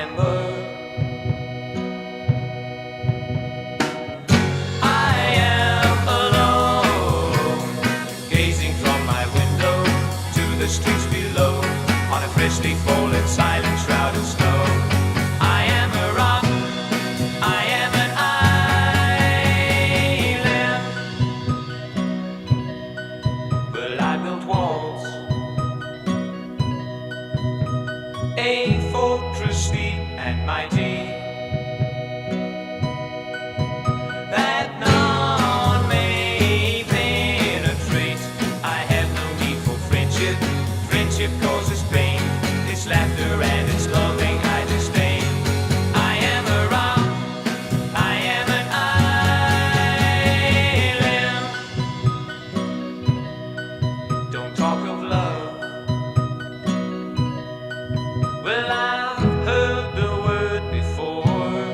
remember. I am alone, gazing from my window to the streets below, on a freshly fallen silent shroud of snow. I am a rock, I am an island. Well, I built walls, a fortress deep and mighty, that none may penetrate. I have no need for friendship, friendship causes pain. It's laughter and it's loving I disdain. I am a rock, I am an island. Don't talk of love. Well, I've heard the word before.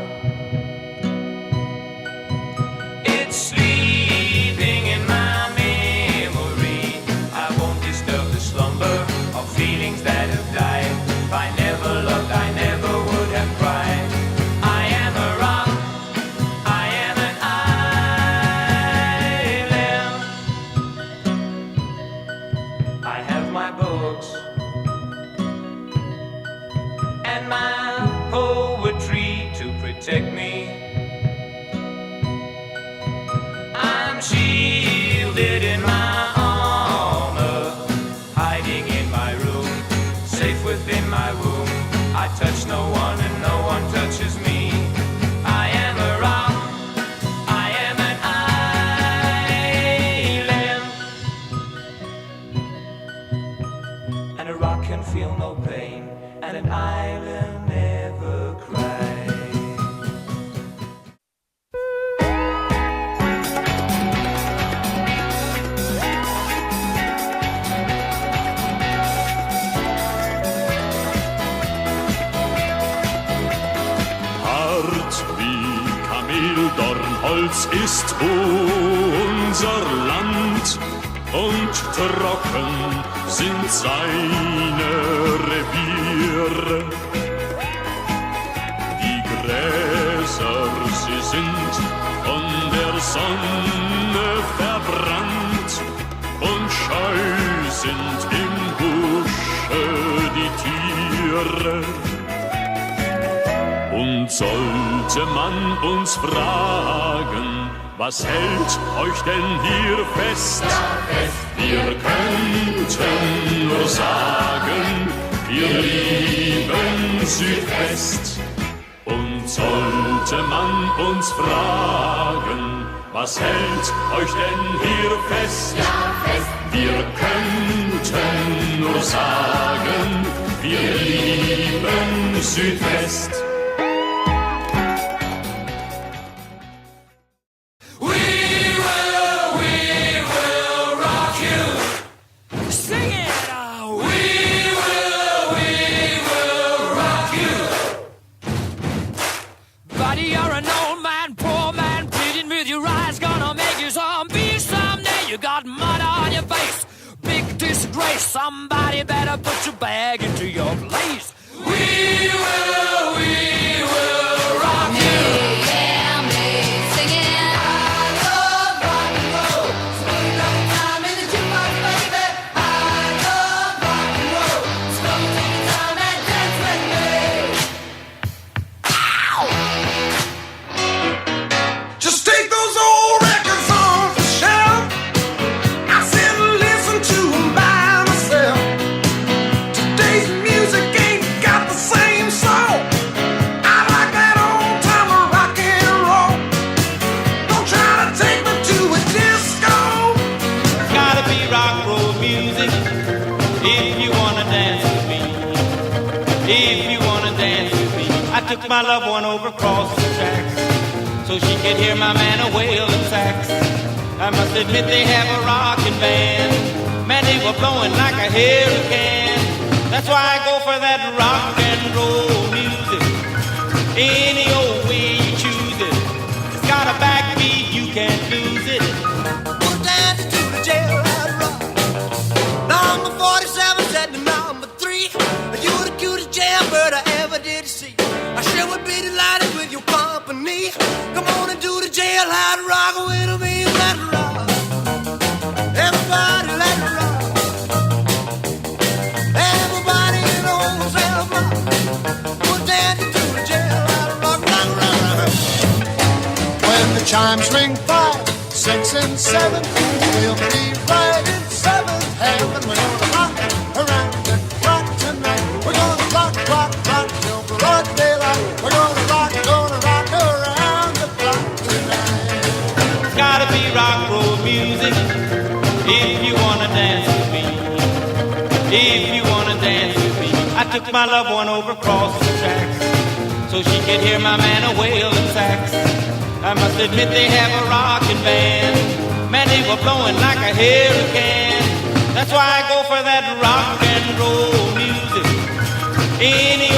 It's sleeping in my memory. I won't disturb the slumber of feelings that have died. If I never loved, I never would have cried. I am a rock, I am an island. I have my books and my poetry to protect me. I'm shielded in my armor, hiding in my room, safe within my womb. I touch no one and no one touches me. I am a rock, I am an island. And a rock can feel no pain, and an island never cries. Hart wie Kameldornholz ist unser Land und trocken sind seine Reviere. Die Gräser, sie sind von der Sonne verbrannt und scheu sind im Busche die Tiere. Und sollte man uns fragen, was hält euch denn hier fest? Wir könnten nur sagen, wir lieben Südwest. Und sollte man uns fragen, was hält euch denn hier fest? Wir könnten nur sagen, wir lieben Südwest. Somebody better put your bag into your place. We will rock you. Yeah, me singing. I love rock and roll. Spend all the time in the jukebox, baby. I love rock and roll. So come take your time and dance with me. Ow! Just take those old records off the shelf. I sit and listen to them by myself. Today's music ain't got the same soul. I like that old timer rock and roll. Don't try to take me to a disco. Gotta be rock roll music if you wanna dance with me. If you wanna dance with me. I took my loved one over across the tracks so she could hear my man a wailing sax. I must admit they have a rockin' band. Man, they were blowing like a hurricane. That's why I go for that rock and roll music. Any old way you choose it. It's got a backbeat, you can't lose it. We'll dance to the jailhouse rock. Number 47 said to number 3, you're the cutest jailbird I ever did see. chimes ring 5, 6, and 7. We'll be right in seventh heaven. We're gonna rock around the clock tonight. We're gonna rock, rock, rock till broad daylight. We're gonna rock around the clock tonight. It's gotta be rock roll music if you wanna dance with me. If you wanna dance with me. I took my loved one over across the tracks so she could hear my man a wailing sax. I must admit they have a rockin' band. Man, they were blowing like a hurricane. That's why I go for that rock and roll music. Any